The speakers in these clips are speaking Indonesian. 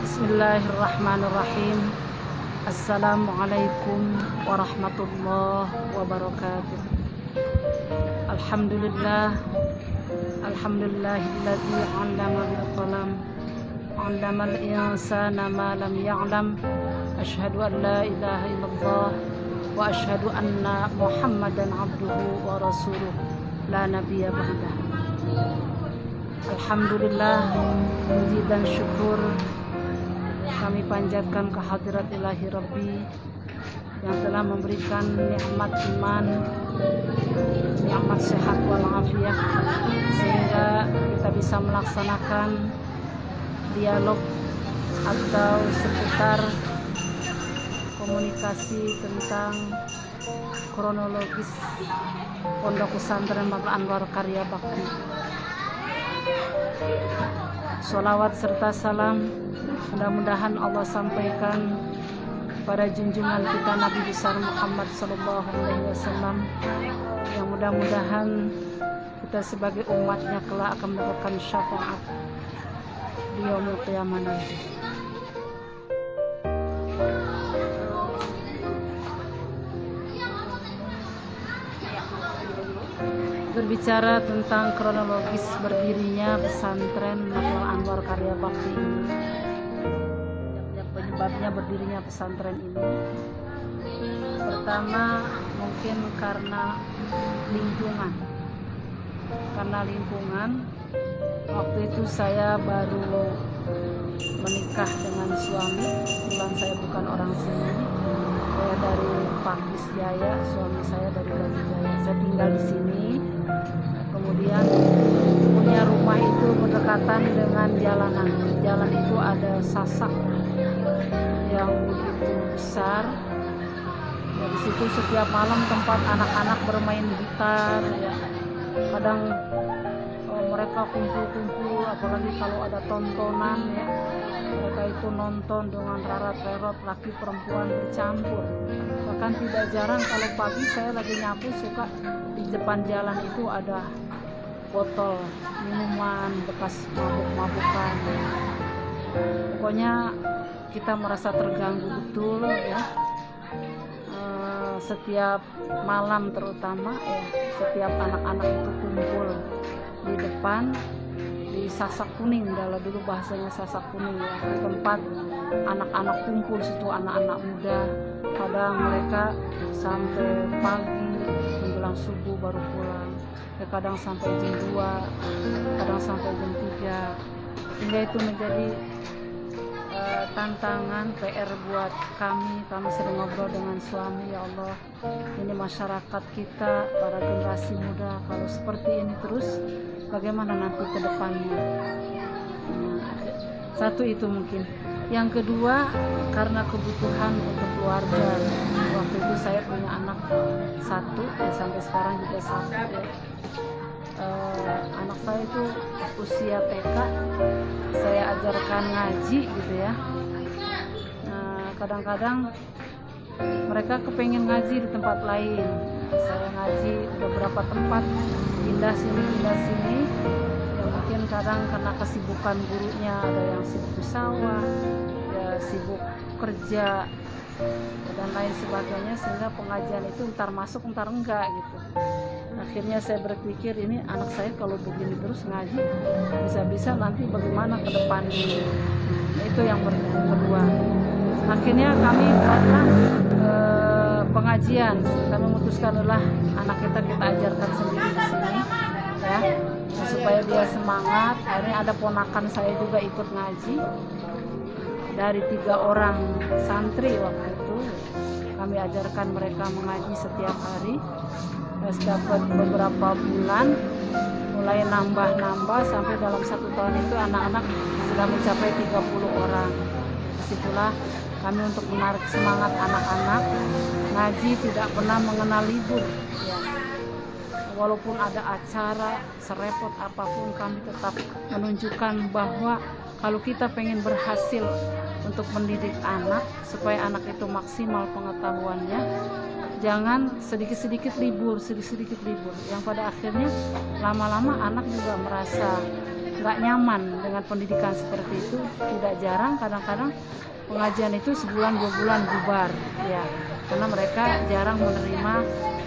Bismillahirrahmanirrahim. Assalamualaikum warahmatullahi wabarakatuh. Alhamdulillah. Alhamdulillahilladzi 'allama bil qalam, 'allamal insana ma lam ya'lam. Asyhadu an la ilaha illallah wa asyhadu anna Muhammadan 'abduhu wa rasuluh la nabiyya ba'dah. Alhamdulillah, puji dan syukur kami panjatkan kehadirat ilahi Rabbi yang telah memberikan nikmat iman, nikmat sehat walafiat, sehingga kita bisa melaksanakan dialog atau seputar komunikasi tentang kronologis Pondok Pesantren Mabul Anwar Karya Bakti. Sholawat serta salam mudah-mudahan Allah sampaikan pada junjungan kita Nabi besar Muhammad Sallallahu Alaihi Wasallam, yang mudah-mudahan kita sebagai umatnya kelak akan mendapatkan syafaat di yaumul qiyamah nanti. Berbicara tentang kronologis berdirinya pesantren Mabul Anwar Karya Bakti ini, penyebabnya berdirinya pesantren ini, pertama mungkin karena lingkungan. Waktu itu saya baru menikah dengan suami, kebetulan saya bukan orang sini, saya dari Pakis Jaya, suami saya dari Bali Jaya. Saya tinggal di sini, kemudian punya rumah itu berdekatan dengan jalanan. Jalan itu ada sasak yang begitu besar. Di situ setiap malam tempat anak-anak bermain gitar, ya. Kadang mereka kumpul-kumpul, apalagi kalau ada tontonan, ya. Mereka itu nonton dengan rarat-rerot, laki perempuan bercampur. Bahkan tidak jarang kalau pagi saya lagi nyapu, suka di depan jalan itu ada botol minuman bekas mabuk-mabukan. Pokoknya kita merasa terganggu betul, ya. Setiap malam terutama, ya, setiap anak-anak itu kumpul di depan di sasak kuning, dulu bahasanya sasak kuning, ya, tempat anak-anak kumpul situ, anak-anak muda. Kadang mereka sampai pagi menjelang subuh baru pulang, ya, kadang sampai jam 2, kadang sampai jam 3, sehingga itu menjadi tantangan PR buat kami sering ngobrol dengan suami, ya Allah, ini masyarakat kita, para generasi muda, kalau seperti ini terus bagaimana nanti ke depannya. Satu itu mungkin. Yang kedua, karena kebutuhan untuk keluarga. Waktu itu saya punya anak satu, sampai sekarang juga satu, ya. Anak saya itu usia TK, saya ajarkan ngaji gitu, ya. Kadang-kadang mereka kepengen ngaji di tempat lain. Saya ngaji di beberapa tempat, pindah sini, ya, mungkin kadang karena kesibukan gurunya, ada yang sibuk di sawah, ya, sibuk kerja dan lain sebagainya, sehingga pengajian itu ntar masuk ntar enggak gitu. Akhirnya saya berpikir, ini anak saya kalau begini terus ngaji, bisa-bisa nanti bagaimana ke depannya. Itu yang kedua. Akhirnya kami buatlah pengajian. Kami memutuskan adalah anak kita ajarkan sendiri di sini, ya, supaya dia semangat. Akhirnya ada ponakan saya juga ikut ngaji. Dari 3 orang santri waktu itu, kami ajarkan mereka mengaji setiap hari. Dapat beberapa bulan, mulai nambah sampai dalam 1 tahun itu anak-anak sudah mencapai 30 orang. Disitulah kami untuk menarik semangat anak-anak, ngaji tidak pernah mengenal libur, ya. Walaupun ada acara serepot apapun, kami tetap menunjukkan bahwa kalau kita pengen berhasil untuk mendidik anak supaya anak itu maksimal pengetahuannya, jangan sedikit-sedikit libur, yang pada akhirnya lama-lama anak juga merasa nggak nyaman dengan pendidikan seperti itu. Tidak jarang kadang-kadang pengajian itu sebulan 2 bulan bubar ya, karena mereka jarang menerima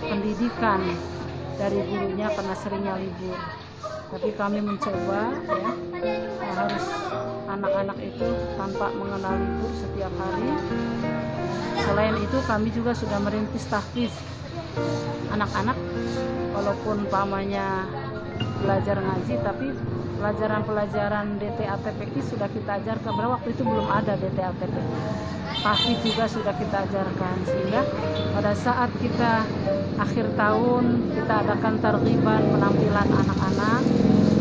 pendidikan dari gurunya karena seringnya libur. Tapi kami mencoba ya, harus anak-anak itu tanpa mengenal libur setiap hari. Selain itu kami juga sudah merintis tahfiz anak-anak, walaupun pamannya belajar ngaji, tapi pelajaran-pelajaran DTA-TPI sudah kita ajarkan. Karena waktu itu belum ada DTA-TPI. Tahfiz juga sudah kita ajarkan, sehingga pada saat kita akhir tahun kita adakan targhiban penampilan anak-anak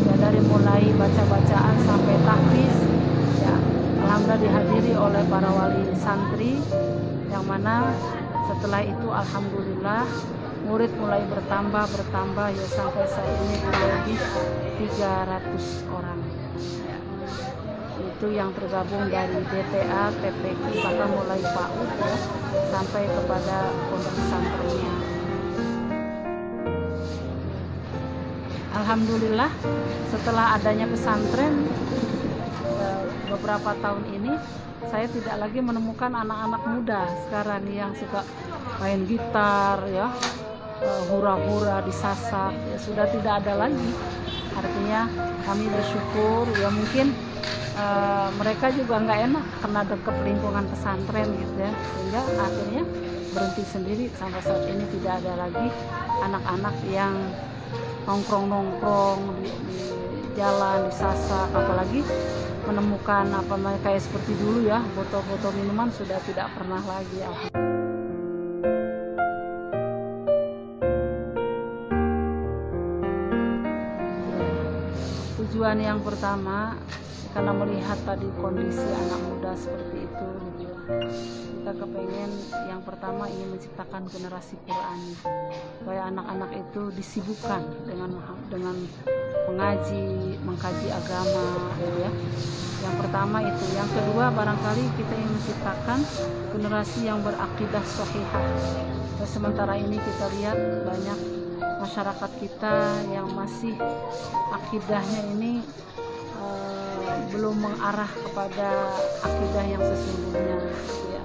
ya, dari mulai baca-bacaan sampai tahfiz ya. Alhamdulillah dihadiri oleh para wali santri, yang mana setelah itu alhamdulillah murid mulai bertambah ya, sampai saat ini kurang lebih 300 orang ya. Itu yang tergabung dari DTA, TPI, bahkan mulai PAUD ya, sampai kepada pondok pesantrennya. Alhamdulillah setelah adanya pesantren beberapa tahun ini, saya tidak lagi menemukan anak-anak muda sekarang yang suka main gitar ya, hura-hura disasak ya, sudah tidak ada lagi. Artinya kami bersyukur ya, mungkin mereka juga nggak enak karena dekat lingkungan pesantren gitu ya, sehingga akhirnya berhenti sendiri. Sampai saat ini tidak ada lagi anak-anak yang nongkrong di jalan disasak, apalagi menemukan apa kayak seperti dulu ya, botol-botol minuman sudah tidak pernah lagi. Tujuan yang pertama, karena melihat tadi kondisi anak muda seperti itu gitu ya, kita kepengen yang pertama ingin menciptakan generasi Qur'ani, supaya anak-anak itu disibukkan dengan mengaji, mengkaji agama gitu ya. Yang pertama itu. Yang kedua, barangkali kita ingin menciptakan generasi yang berakidah shahihah. Dan sementara ini kita lihat banyak masyarakat kita yang masih akidahnya ini belum mengarah kepada akidah yang sesungguhnya ya.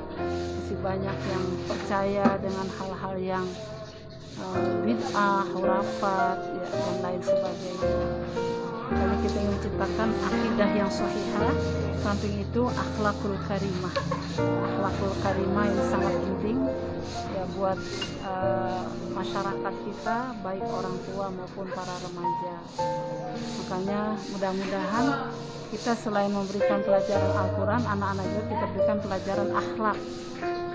Masih banyak yang percaya dengan hal-hal yang bid'ah, khurafat ya, dan lain sebagainya. Karena kita ingin menciptakan akidah yang shahihah. Samping itu akhlakul karimah. Akhlakul karimah ini sangat penting ya buat masyarakat kita, baik orang tua maupun para remaja. Makanya mudah-mudahan kita selain memberikan pelajaran Al-Quran, anak-anak juga kita berikan pelajaran akhlak.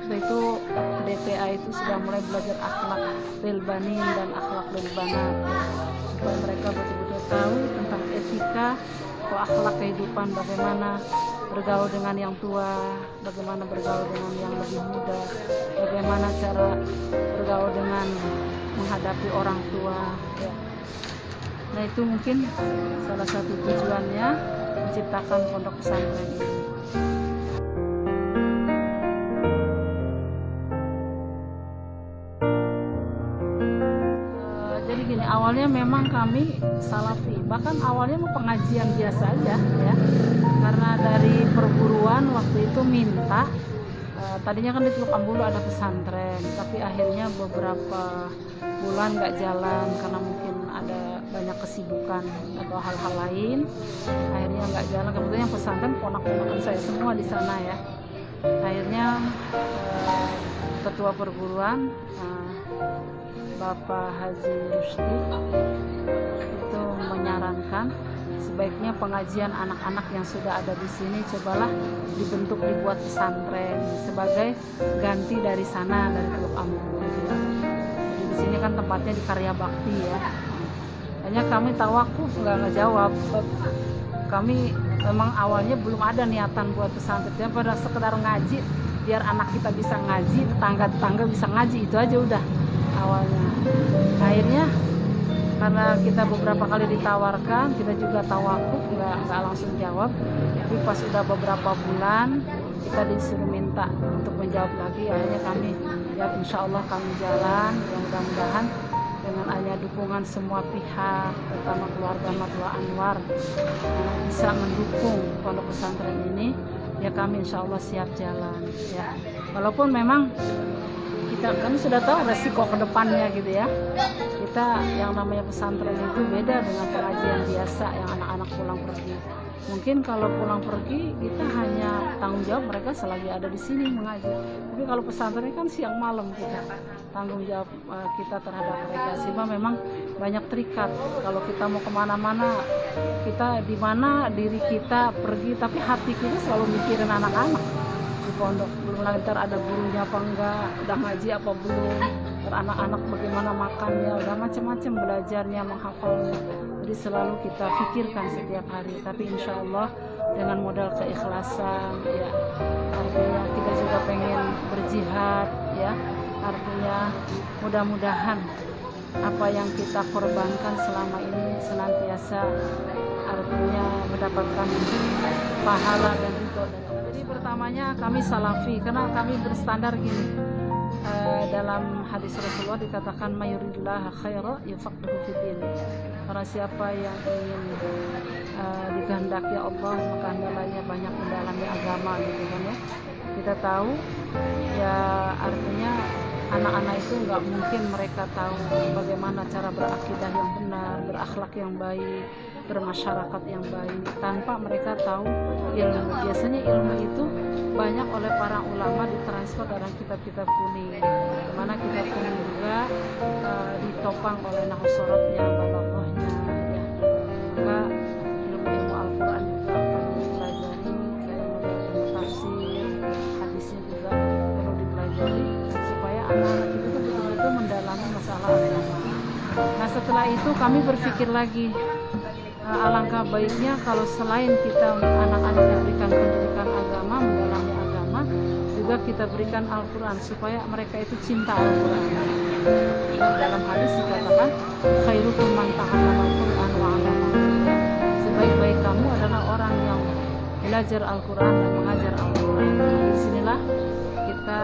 Itu DTA itu sudah mulai belajar akhlak lil banin dan akhlak lil banat, supaya mereka betul-betul tahu tentang etika atau akhlak kehidupan, bagaimana bergaul dengan yang tua, bagaimana bergaul dengan yang lebih muda, bagaimana cara bergaul dengan menghadapi orang tua ya. Nah itu mungkin salah satu tujuannya menciptakan pondok pesantren ini. Jadi gini, awalnya memang kami salafi, bahkan awalnya pengajian biasa aja ya, karena dari perguruan waktu itu minta tadinya kan di Teluk Ambulu ada pesantren, tapi akhirnya beberapa bulan nggak jalan karena mungkin ada banyak kesibukan atau hal-hal lain, akhirnya nggak jalan. Kebetulan yang pesantren ponak-ponakan saya semua di sana ya. Akhirnya ketua perguruan Bapak Haji Rusdi itu menyarankan sebaiknya pengajian anak-anak yang sudah ada di sini cobalah dibentuk, dibuat pesantren sebagai ganti dari sana, dari Teluk Ambulu. Jadi di sini kan tempatnya di Karya Bakti ya. Hanya kami tawakuf nggak ngejawab. Kami memang awalnya belum ada niatan buat pesantren, pada sekedar ngaji biar anak kita bisa ngaji, tetangga-tetangga bisa ngaji, itu aja udah awalnya. Akhirnya karena kita beberapa kali ditawarkan, kita juga tawakuf, nggak langsung jawab. Tapi pas sudah beberapa bulan kita disuruh minta untuk menjawab lagi, akhirnya kami ya insya Allah kami jalan. Ya mudah-mudahan dengan adanya dukungan semua pihak, terutama keluarga Matua Anwar, bisa mendukung pondok pesantren ini, ya kami insya Allah siap jalan. Ya, walaupun memang kami sudah tahu resiko kedepannya gitu ya. Kita yang namanya pesantren itu beda dengan pengajian biasa yang anak-anak pulang pergi. Mungkin kalau pulang pergi kita hanya tanggung jawab mereka selagi ada di sini mengaji. Tapi kalau pesantren kan siang malam kita tanggung jawab kita terhadap mereka. Sehingga memang banyak terikat. Kalau kita mau kemana-mana, kita di mana diri kita pergi, tapi hati kita selalu mikirin anak-anak di pondok. Belum lagi ntar ada gurunya apa enggak, udah ngaji apa belum, anak-anak bagaimana makannya, udah macam-macam belajarnya, menghafalnya. Jadi selalu kita pikirkan setiap hari. Tapi insya Allah dengan modal keikhlasan, ya artinya kita juga pengen berjihad, ya artinya mudah-mudahan apa yang kita korbankan selama ini senantiasa artinya mendapatkan pahala dan ridho. Jadi pertamanya kami salafi karena kami berstandar gini. Dalam hadis Rasulullah dikatakan mayuridillah khaira yufaqihu fiddin. Para siapa yang ingin dikehendaki Allah maka hendaknya banyak mendalami agama gitu kan ya. Kita tahu ya artinya anak-anak itu nggak mungkin mereka tahu bagaimana cara berakidah yang benar, berakhlak yang baik, bermasyarakat yang baik tanpa mereka tahu ilmu. Biasanya ilmu itu banyak oleh para ulama ditransfer dalam kitab-kitab kuning, dimana kitab kuning juga ditopang oleh nahwu-sorotnya, balaghahnya, ya. Maka ilmu-ilmu Al-Quran juga perlu dipelajari, ilmu tafsir, hadisnya juga perlu dipelajari supaya anak-anak itu betul-betul mendalami masalah agama. Nah setelah itu kami berpikir lagi, alangkah baiknya kalau selain kita anak-anak yang berikan pendidikan agama, mendalami agama, juga kita berikan Al-Quran supaya mereka itu cinta Al-Quran. Dalam hadis dikatakan khairukum man ta'allama Al-Quran wa 'allamahu. Sebaik-baik kamu adalah orang yang belajar Al-Quran dan mengajar Al-Quran. Di sinilah kita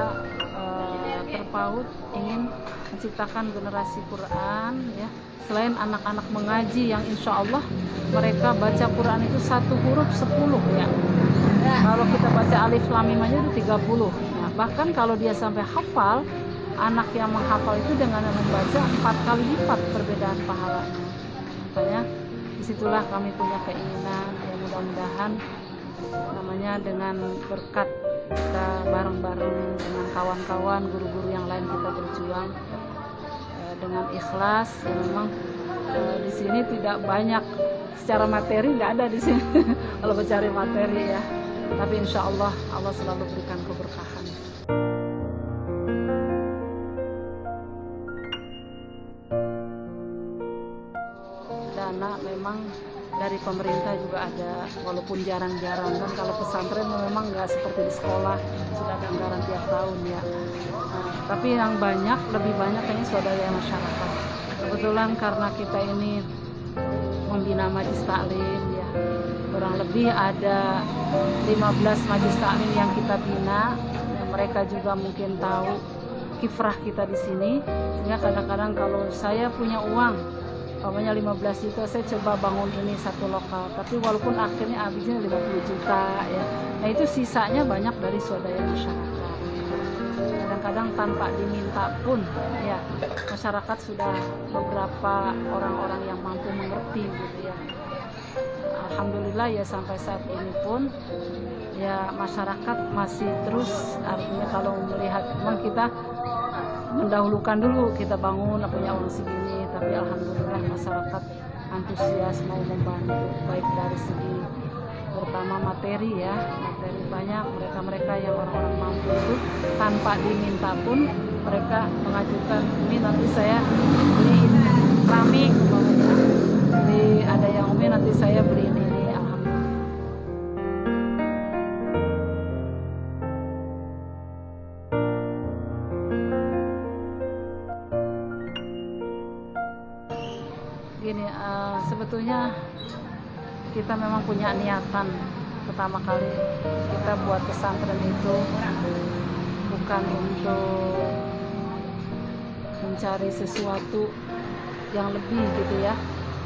terpaut ingin menciptakan generasi Quran, ya. Selain anak-anak mengaji yang insya Allah mereka baca Quran itu 1 huruf 10 ya. Kalau kita baca alif lam mim aja itu 30. Nah, bahkan kalau dia sampai hafal, anak yang menghafal itu dengan membaca 4 kali lipat perbedaan pahalanya. Makanya disitulah kami punya keinginan ya mudah-mudahan namanya dengan berkat kita bareng-bareng dengan kawan-kawan guru-guru yang lain kita berjuang dengan ikhlas. Ya memang di sini tidak banyak secara materi, nggak ada di sini kalau mencari materi ya, tapi insya Allah Allah selalu berikan keberkahan. Dana memang dari pemerintah juga ada, walaupun jarang-jarang kan. Kalau pesantren memang nggak seperti di sekolah sudah ada anggaran tiap tahun ya. Tapi yang banyak, lebih banyak kayaknya swadaya masyarakat. Kebetulan karena kita ini membina majlis taklim ya, kurang lebih ada 15 majlis taklim yang kita bina. Ya, mereka juga mungkin tahu kiprah kita di sini. Sehingga kadang-kadang kalau saya punya uang, umpamanya 15 juta, saya coba bangun ini satu lokal. Tapi walaupun akhirnya habisnya 50 juta ya. Nah itu sisanya banyak dari swadaya masyarakat. Kadang-kadang tanpa diminta pun ya masyarakat sudah beberapa orang-orang yang mampu mengerti gitu ya. Alhamdulillah ya sampai saat ini pun ya masyarakat masih terus, artinya kalau melihat memang kita mendahulukan dulu kita bangun punya uang segini, tapi alhamdulillah masyarakat antusias mau membantu baik dari segi pertama materi ya, materi banyak. Mereka yang orang-orang mampu itu tanpa diminta pun mereka mengajukan, ini nanti saya beliin keramik, ada yang umi nanti saya beliin ini. Alhamdulillah. Gini, sebetulnya kita memang punya niatan pertama kali kita buat pesantren itu bukan untuk mencari sesuatu yang lebih gitu ya.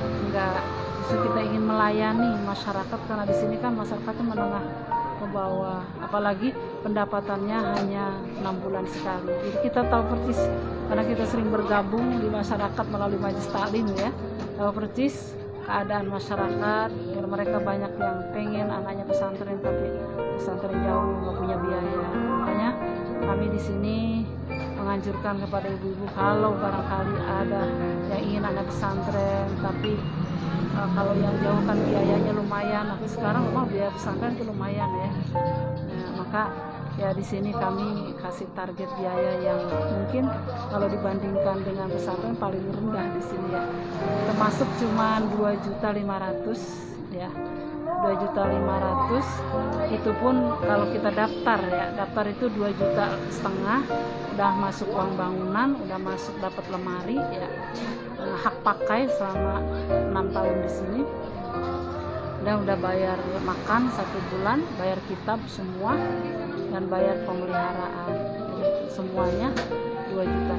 Enggak, justru kita ingin melayani masyarakat, karena di sini kan masyarakatnya menengah ke bawah, apalagi pendapatannya hanya 6 bulan sekali. Jadi kita tahu persis, karena kita sering bergabung di masyarakat melalui majelis taklim ya, tahu persis keadaan masyarakat. Ya, mereka banyak yang pengen anaknya pesantren, tapi pesantren jauh, nggak punya biaya. Makanya kami di sini menganjurkan kepada ibu-ibu, kalau barangkali ada yang ingin anak pesantren, tapi kalau yang jauh kan biayanya lumayan. Tapi sekarang memang biaya pesantren itu lumayan ya. Nah, maka ya di sini kami kasih target biaya yang mungkin kalau dibandingkan dengan pesantren paling rendah di sini ya. Termasuk cuma 2.500.000 ya. 2.500.000 itu pun kalau kita daftar ya, daftar itu 2,5 juta, udah masuk uang bangunan, udah masuk dapat lemari ya, hak pakai selama 6 tahun di sini, dan udah bayar makan 1 bulan, bayar kitab semua, dan bayar pemeliharaan. Jadi semuanya 2 juta.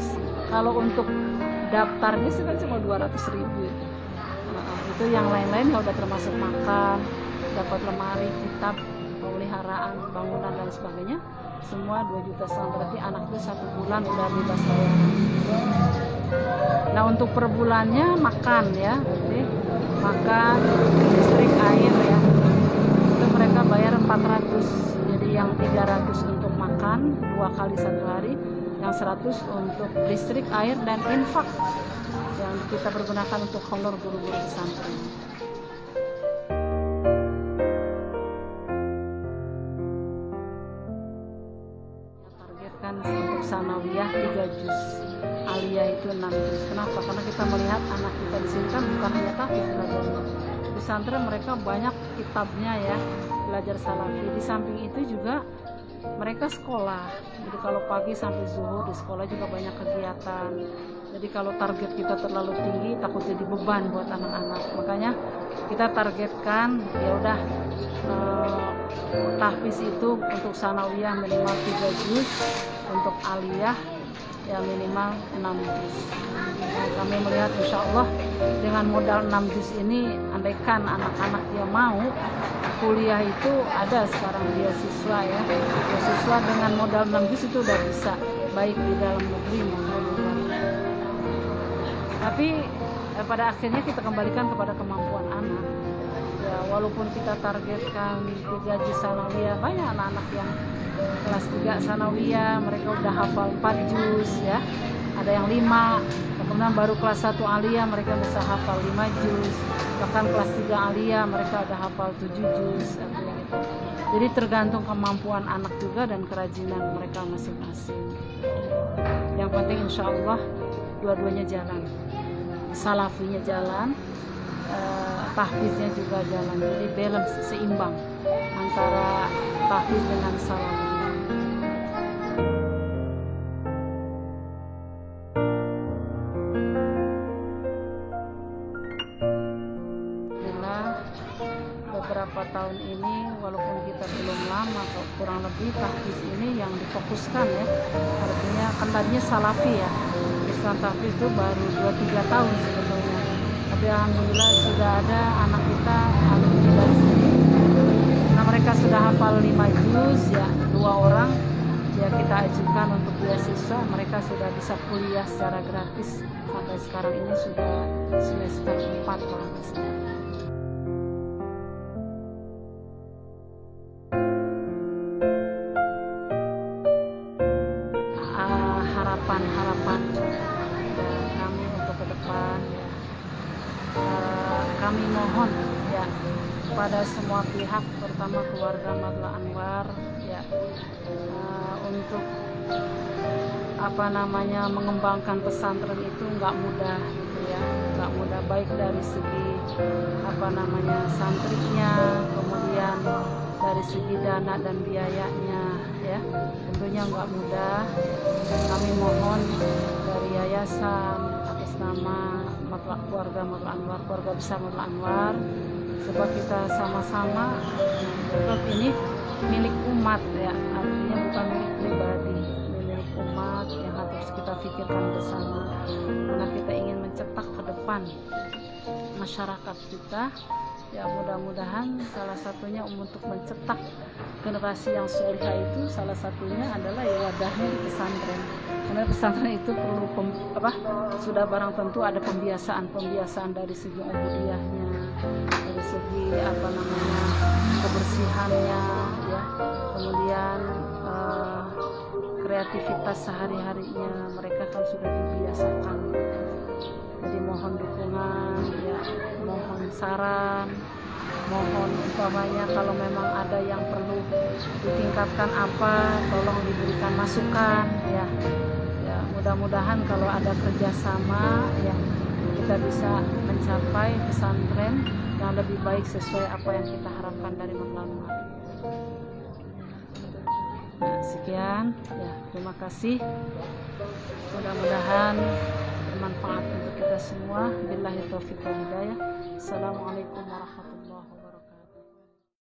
Kalau untuk daftarnya sih kan cuma 200.000 itu. Itu yang lain-lain ya udah termasuk makan, dapat lemari, kitab, pemeliharaan, bangunan dan sebagainya, semua 2,5 juta. Berarti anak itu 1 bulan udah bebas bayaran. Nah untuk per bulannya makan ya, jadi makan, listrik, air ya, itu mereka bayar 400. Jadi yang 300 untuk makan 2 kali 1 hari, yang 100 untuk listrik, air, dan infak yang kita pergunakan untuk honor guru-guru pesantren. Targetkan untuk sanawiyah 3 juz, aliyah itu 6 juz. Kenapa? Karena kita melihat anak kita di sini kan bukan hanya tahfiz belajarnya. Di pesantren mereka banyak kitabnya ya, belajar salafi. Di samping itu juga mereka sekolah. Jadi kalau pagi sampai zuhur di sekolah juga banyak kegiatan. Jadi kalau target kita terlalu tinggi takut jadi beban buat anak-anak. Makanya kita targetkan ya udah tahfiz itu untuk sanawiyah minimal 3 juz, untuk aliyah ya minimal 6 juz. Nah, kami melihat insya Allah dengan modal 6 juz ini, andaikan anak-anak yang mau kuliah itu ada sekarang beasiswa ya, beasiswa dengan modal 6 juz itu udah bisa, baik di dalam negeri maupun di luar. Tapi pada akhirnya kita kembalikan kepada kemampuan anak ya. Walaupun kita targetkan 3 juz sanawiyah, banyak anak-anak yang kelas 3 sanawiyah mereka udah hafal 4 juz ya, ada yang 5, kemudian baru kelas 1 aliyah mereka bisa hafal 5 juz, bahkan kelas 3 aliyah mereka udah hafal 7 juz gitu. Jadi tergantung kemampuan anak juga dan kerajinan mereka masing-masing. Yang penting insya Allah dua-duanya jalan, salafinya jalan, tahfiznya juga jalan. Jadi balance, seimbang antara tahfiz dengan salafi. Beberapa tahun ini walaupun kita belum lama, kurang lebih tahfiz ini yang difokuskan ya, artinya kan tadinya salafi ya, Islam tahfiz itu baru 2-3 tahun sebetulnya, tapi alhamdulillah sudah ada anak kita alumni dari sini. Nah mereka sudah hafal 5 juz ya, 2 orang ya kita ajukan untuk beasiswa, mereka sudah bisa kuliah secara gratis sampai sekarang ini sudah semester 4 kalau nggak salah. Harapan kami untuk ke depan ya, kami mohon ya pada semua pihak, terutama keluarga Madla Anwar ya, untuk mengembangkan pesantren itu nggak mudah gitu ya, nggak mudah, baik dari segi santrinya, kemudian dari segi dana dan biayanya ya, tentunya nggak mudah. Kami mohon dari yayasan atas nama keluarga Madla Anwar, keluarga besar Madla Anwar, sebab kita sama-sama, sebab ini milik umat ya, artinya bukan milik pribadi, milik umat yang hati harus kita pikirkan bersama, karena kita ingin mencetak ke depan masyarakat kita. Ya, mudah-mudahan salah satunya untuk mencetak generasi yang solihah itu salah satunya adalah ya wadahnya di pesantren. Karena pesantren itu perlu sudah barang tentu ada pembiasaan dari segi ubudiyahnya, dari segi kebersihannya, ya, kemudian kreativitas sehari-harinya mereka kan sudah dibiasakan. Jadi mohon dukungan, ya, mohon saran, mohon umpamanya kalau memang ada yang perlu ditingkatkan tolong diberikan masukan, ya. Ya, mudah-mudahan kalau ada kerjasama, ya, kita bisa mencapai pesantren yang lebih baik sesuai apa yang kita harapkan dari Maulana. Nah, sekian, ya, terima kasih. Mudah-mudahan bermanfaat untuk kita semua. Billahi taufiq wal hidayah. Assalamualaikum warahmatullahi wabarakatuh.